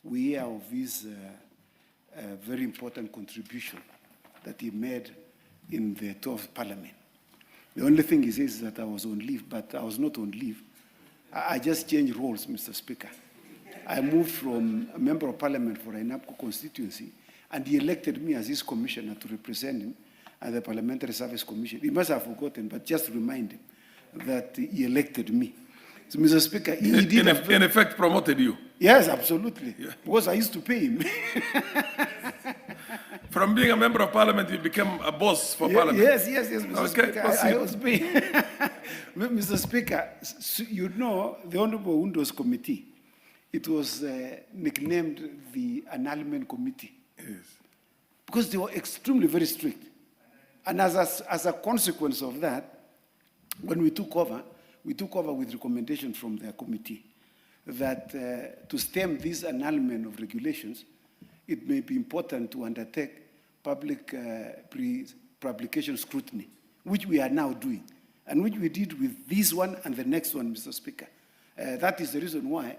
we hear of his very important contribution that he made in the 12th Parliament. The only thing he says is that I was on leave, but I was not on leave. I just changed roles, Mr. Speaker. I moved from a member of Parliament for Ainapco constituency, and he elected me as his commissioner to represent him at the Parliamentary Service Commission. He must have forgotten, but just remind him that he elected me. So, Mr. Speaker, he did in effect promoted you. Yes, absolutely. Yeah. Because I used to pay him. From being a member of Parliament, you became a boss for Parliament. Yes, Mr. Speaker. I was paying. Mr. Speaker, you know the Honorable Windows Committee, it was nicknamed the Annulment Committee. Yes. Because they were extremely very strict. And as a consequence of that, when we took over with recommendation from their committee that to stem this annulment of regulations, it may be important to undertake public pre-publication scrutiny, which we are now doing, and which we did with this one and the next one, Mr. Speaker. That is the reason why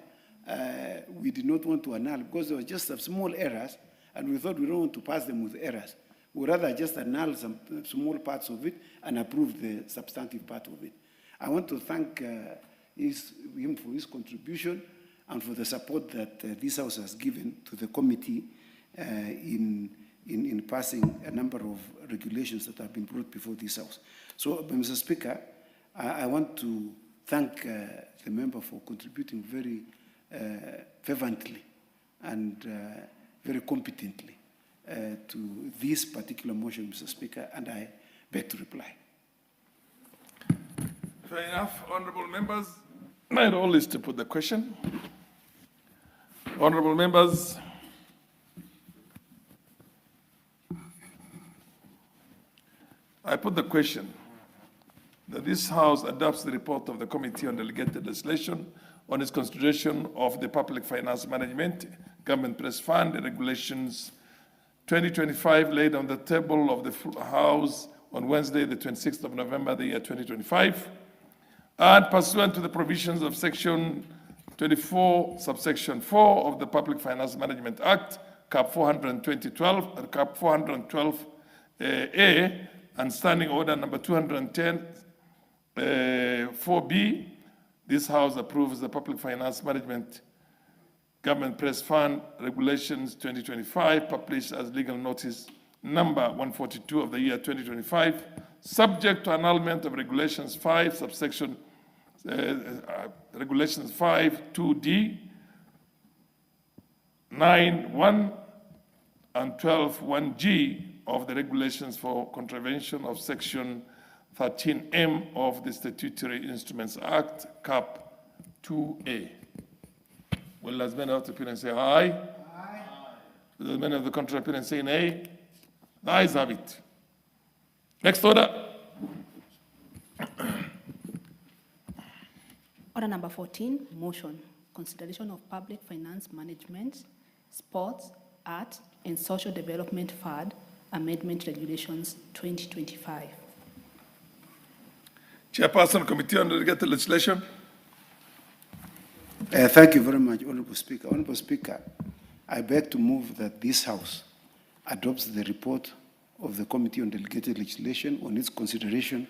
we did not want to annul, because there were just some small errors, and we thought we don't want to pass them with errors. We'd rather just annul some small parts of it and approve the substantive part of it. I want to thank him for his contribution and for the support that this House has given to the committee in passing a number of regulations that have been brought before this House. So, Mr. Speaker, I want to thank the member for contributing very fervently and very competently to this particular motion, Mr. Speaker, and I beg to reply. Fair enough, honorable members. My role is to put the question. Honorable members, I put the question that this House adopts the report of the Committee on Delegated Legislation on its consideration of the Public Finance Management, Government Press Fund, Regulations 2025 laid on the table of the House on Wednesday, the 26th of November, the year 2025, and pursuant to the provisions of Section 24, subsection 4 of the Public Finance Management Act, Cap 42012 and Cap 412A, and Standing Order number 210, 4B, this House approves the Public Finance Management Government Press Fund Regulations 2025, published as legal notice number 142 of the year 2025, subject to annulment of Regulations 5, subsection Regulations 5, 2D, 9.1 and 12.1G of the Regulations for contravention of Section 13M of the Statutory Instruments Act, Cap 2A. Will as many of the opinion say aye? Aye. Will as many of the contrary opinion say nay? The ayes have it. Next order. Order number 14, motion, consideration of Public Finance Management, Sports, Art, and Social Development Fund Amendment Regulations 2025. Chairperson, Committee on Delegated Legislation. Thank you very much, Honorable Speaker. Honorable Speaker, I beg to move that this House adopts the report of the Committee on Delegated Legislation on its consideration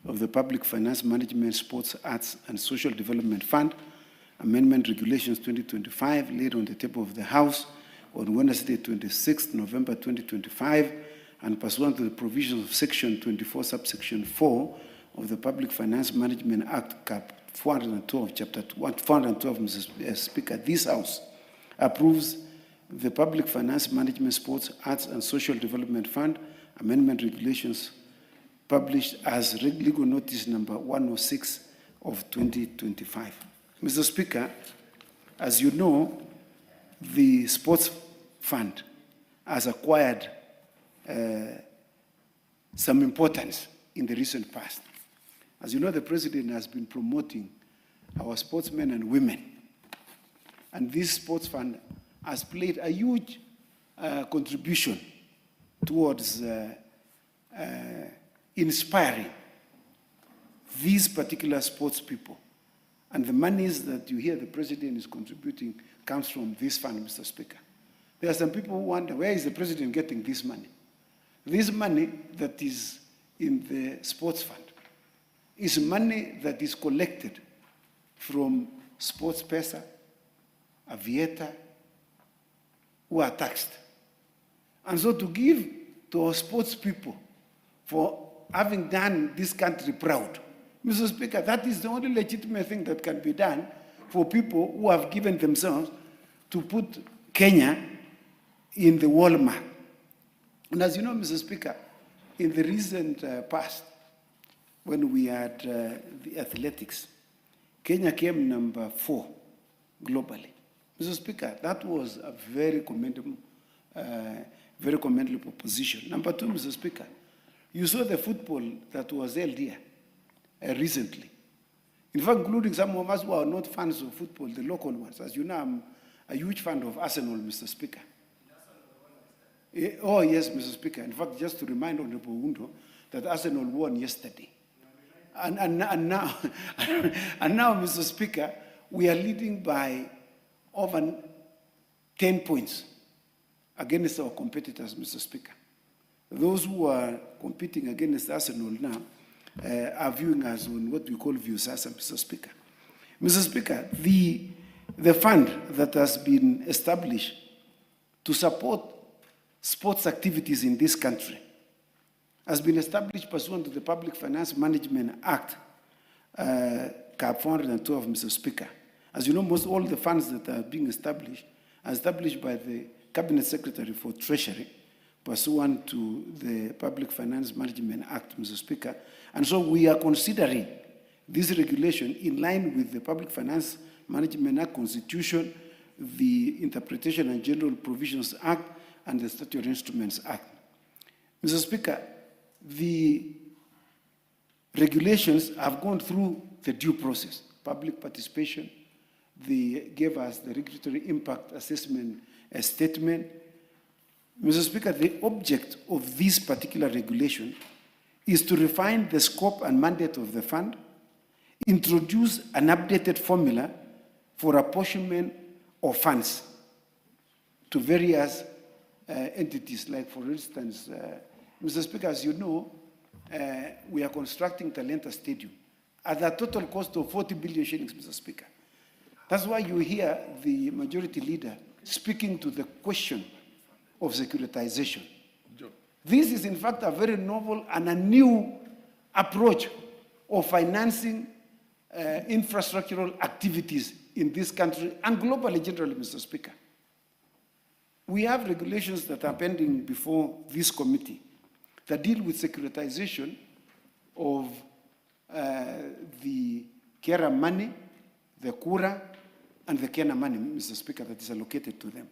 of the Public Finance Management, Sports, Arts, and Social Development Fund Amendment Regulations 2025 laid on the table of the House on Wednesday, 26th November 2025, and pursuant to the provisions of Section 24, subsection 4 of the Public Finance Management Act, Cap 412, Chapter 412, Mr. Speaker, this House approves the Public Finance Management, Sports, Arts, and Social Development Fund Amendment Regulations published as legal notice number 106 of 2025. Mr. Speaker, as you know, the Sports Fund has acquired some importance in the recent past. As you know, the President has been promoting our sportsmen and women. And this Sports Fund has played a huge contribution towards inspiring these particular sports people. And the monies that you hear the President is contributing comes from this fund, Mr. Speaker. There are some people who wonder, where is the president getting this money? This money that is in the sports fund is money that is collected from sports pesa, aviator, who are taxed. And so to give to our sports people for having done this country proud, Mr. Speaker, that is the only legitimate thing that can be done for people who have given themselves to put Kenya in the world map. And as you know, Mr. Speaker, in the recent past, when we had the athletics, Kenya came number 4 globally. Mr. Speaker, that was a very commendable position. Number 2, Mr. Speaker, you saw the football that was held here recently. In fact, including some of us who are not fans of football, the local ones. As you know, I'm a huge fan of Arsenal, Mr. Speaker. Oh, yes, Mr. Speaker. In fact, just to remind Honorable Undo that Arsenal won yesterday. And now, Mr. Speaker, we are leading by over 10 points against our competitors, Mr. Speaker. Those who are competing against Arsenal now are viewing us on what we call Viusasa, Mr. Speaker. Mr. Speaker, the fund that has been established to support sports activities in this country has been established pursuant to the Public Finance Management Act, Cap 412, Mr. Speaker. As you know, most all the funds that are being established are established by the Cabinet Secretary for Treasury, pursuant to the Public Finance Management Act, Mr. Speaker. And so we are considering this regulation in line with the Public Finance Management Act, Constitution, the Interpretation and General Provisions Act, and the Statutory Instruments Act. Mr. Speaker, the regulations have gone through the due process, public participation. They gave us the regulatory impact assessment statement. Mr. Speaker, the object of this particular regulation is to refine the scope and mandate of the fund, introduce an updated formula for apportionment of funds to various entities, like for instance, Mr. Speaker, as you know, we are constructing Talenta Stadium at a total cost of 40 billion shillings, Mr. Speaker. That's why you hear the majority leader speaking to the question of securitization. This is in fact a very novel and a new approach of financing infrastructural activities in this country and globally generally, Mr. Speaker. We have regulations that are pending before this committee that deal with securitization of the Kera money, the Kura, and the Kena money, Mr. Speaker, that is allocated to them.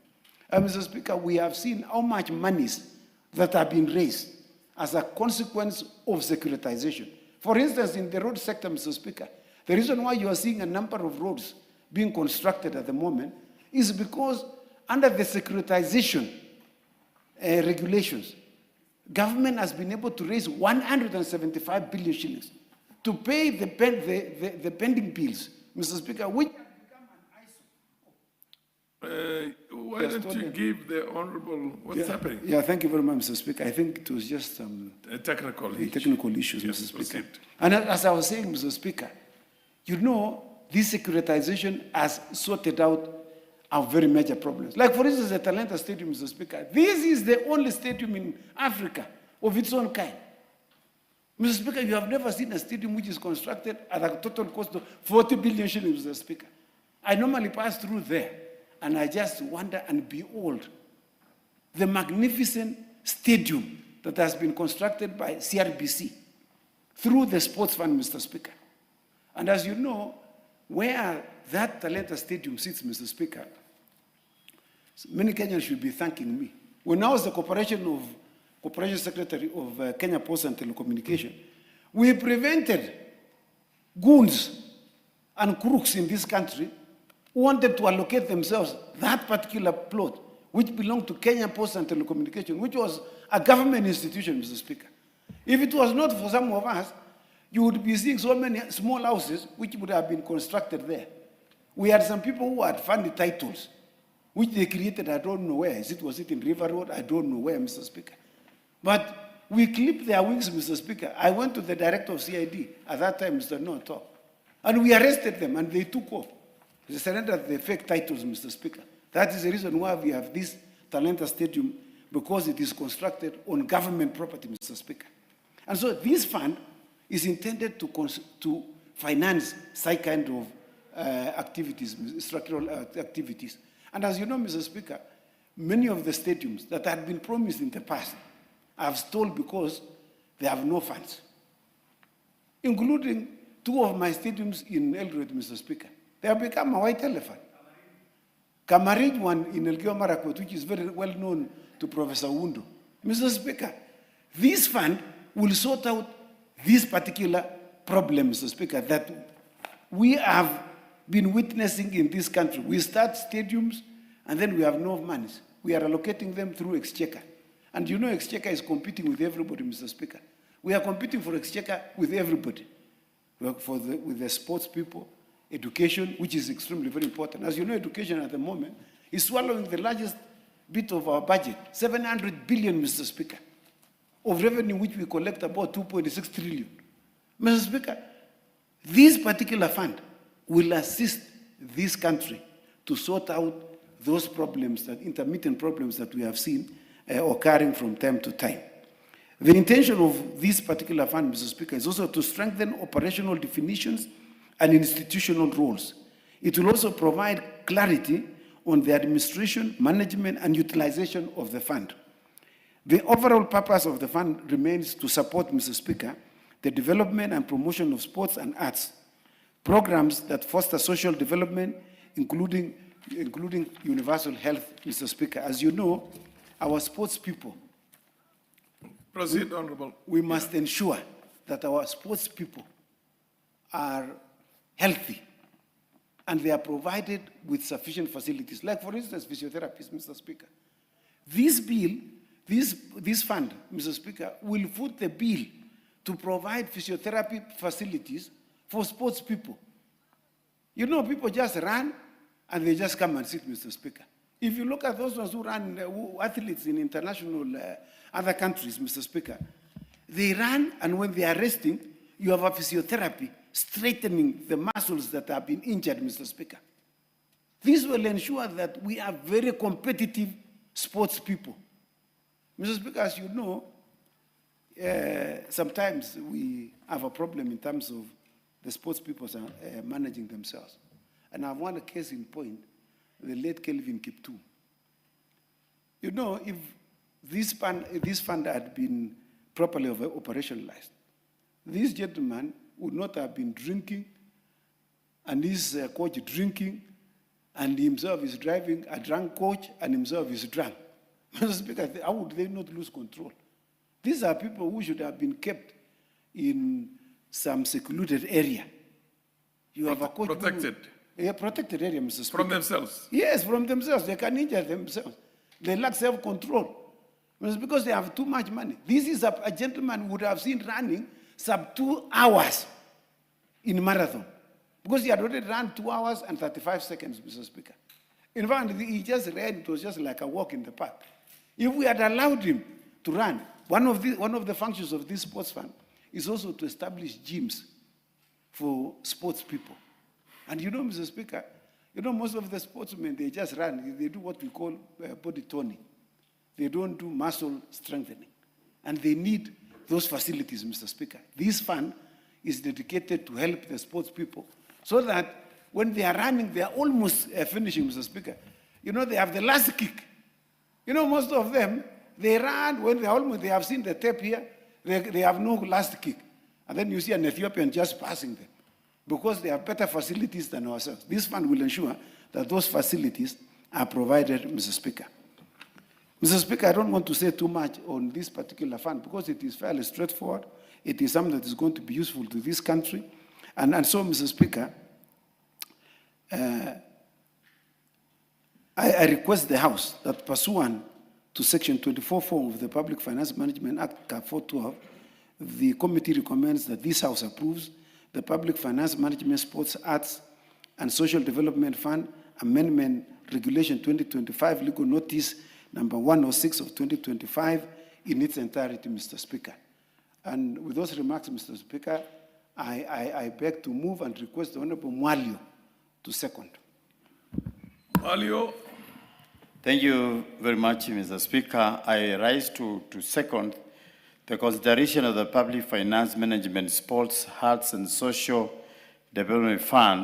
Mr. Speaker, we have seen how much monies that have been raised as a consequence of securitization. For instance, in the road sector, Mr. Speaker, the reason why you are seeing a number of roads being constructed at the moment is because under the securitization regulations, government has been able to raise 175 billion shillings to pay the pending bills, Mr. Speaker, which have become an ISO. Why don't you give the Honorable what's happening? Yeah, thank you very much, Mr. Speaker. I think it was just technical issues, yes, Mr. Speaker. Proceed. And as I was saying, Mr. Speaker, you know, this securitization has sorted out our very major problems. Like, for instance, the Talenta Stadium, Mr. Speaker. This is the only stadium in Africa of its own kind. Mr. Speaker, you have never seen a stadium which is constructed at a total cost of 40 billion shillings, Mr. Speaker. I normally pass through there, and I just wonder and behold the magnificent stadium that has been constructed by CRBC through the sports fund, Mr. Speaker. And as you know, where that Talenta Stadium sits, Mr. Speaker, many Kenyans should be thanking me. When I was the Corporation Secretary of Kenya Post and Telecommunication, we prevented goons and crooks in this country who wanted to allocate themselves that particular plot, which belonged to Kenya Post and Telecommunication, which was a government institution, Mr. Speaker. If it was not for some of us, you would be seeing so many small houses which would have been constructed there. We had some people who had funded titles which they created, I don't know where. Was it in River Road? I don't know where, Mr. Speaker. But we clipped their wings, Mr. Speaker. I went to the director of CID, at that time, Mr. Noto, and we arrested them, and they took off. They surrendered the fake titles, Mr. Speaker. That is the reason why we have this Talenta Stadium, because it is constructed on government property, Mr. Speaker. And so this fund is intended to finance such kind of activities, structural activities. And as you know, Mr. Speaker, many of the stadiums that had been promised in the past have stalled because they have no funds, including 2 of my stadiums in Eldoret, Mr. Speaker. They have become a white elephant. Kamarij one in Elgeyo Marakwet, which is very well known to Professor Wundo. Mr. Speaker, this fund will sort out this particular problem, Mr. Speaker, that we have been witnessing in this country. We start stadiums and then we have no money. We are allocating them through Exchequer. And you know Exchequer is competing with everybody, Mr. Speaker. We are competing for Exchequer with everybody, with the sports people, education, which is extremely very important. As you know, education at the moment is swallowing the largest bit of our budget, 700 billion, Mr. Speaker, of revenue which we collect about 2.6 trillion. Mr. Speaker, this particular fund will assist this country to sort out those problems, that intermittent problems that we have seen occurring from time to time. The intention of this particular fund, Mr. Speaker, is also to strengthen operational definitions and institutional roles. It will also provide clarity on the administration, management, and utilization of the fund. The overall purpose of the fund remains to support, Mr. Speaker, the development and promotion of sports and arts, programs that foster social development, including universal health, Mr. Speaker. As you know, our sports people, Proceed, Honorable. we must ensure that our sports people are healthy and they are provided with sufficient facilities, like, for instance, physiotherapists, Mr. Speaker. This bill, this fund, Mr. Speaker, will foot the bill to provide physiotherapy facilities for sports people. You know, people just run and they just come and sit, Mr. Speaker. If you look at those ones who run, athletes in international other countries, Mr. Speaker, they run, and when they are resting, you have a physiotherapy straightening the muscles that have been injured, Mr. Speaker. This will ensure that we are very competitive sports people. Mr. Speaker, as you know, sometimes we have a problem in terms of the sports people managing themselves. And I have one case in point, the late Kelvin Kiptum. You know, if this fund had been properly operationalized, this gentleman would not have been drinking, and his coach drinking, and himself is driving a drunk coach, and himself is drunk. Mr. Speaker, how would they not lose control? These are people who should have been kept in some secluded area. You have a coach protected. Protected area, Mr. Speaker. From themselves? Yes, from themselves. They can injure themselves. They lack self-control. It's because they have too much money. This is a gentleman who would have seen running sub 2 hours in marathon, because he had already run 2 hours and 35 seconds, Mr. Speaker. In fact, he just ran, it was just like a walk in the park. If we had allowed him to run, one of the functions of this sports fund is also to establish gyms for sports people. And you know, Mr. Speaker, you know, most of the sportsmen, they just run. They do what we call body toning. They don't do muscle strengthening. And they need those facilities, Mr. Speaker. This fund is dedicated to help the sports people so that when they are running, they are almost finishing, Mr. Speaker. You know, they have the last kick. You know, most of them, they run when they have seen the tape here, they have no last kick. And then you see an Ethiopian just passing them, because they have better facilities than ourselves. This fund will ensure that those facilities are provided, Mr. Speaker. Mr. Speaker, I don't want to say too much on this particular fund because it is fairly straightforward. It is something that is going to be useful to this country. And so, Mr. Speaker, I request the House that, pursuant to Section 24(4) of the Public Finance Management Act, Cap 412, the committee recommends that this House approves the Public Finance Management Sports, Arts, and Social Development Fund Amendment Regulation 2025, legal notice number 106 of 2025 in its entirety, Mr. Speaker. And with those remarks, Mr. Speaker, I beg to move and request the Honorable Mwalio to second. Mwalio. Thank you very much, Mr. Speaker. I rise to second the consideration of the Public Finance Management, Sports, Arts and Social Development Fund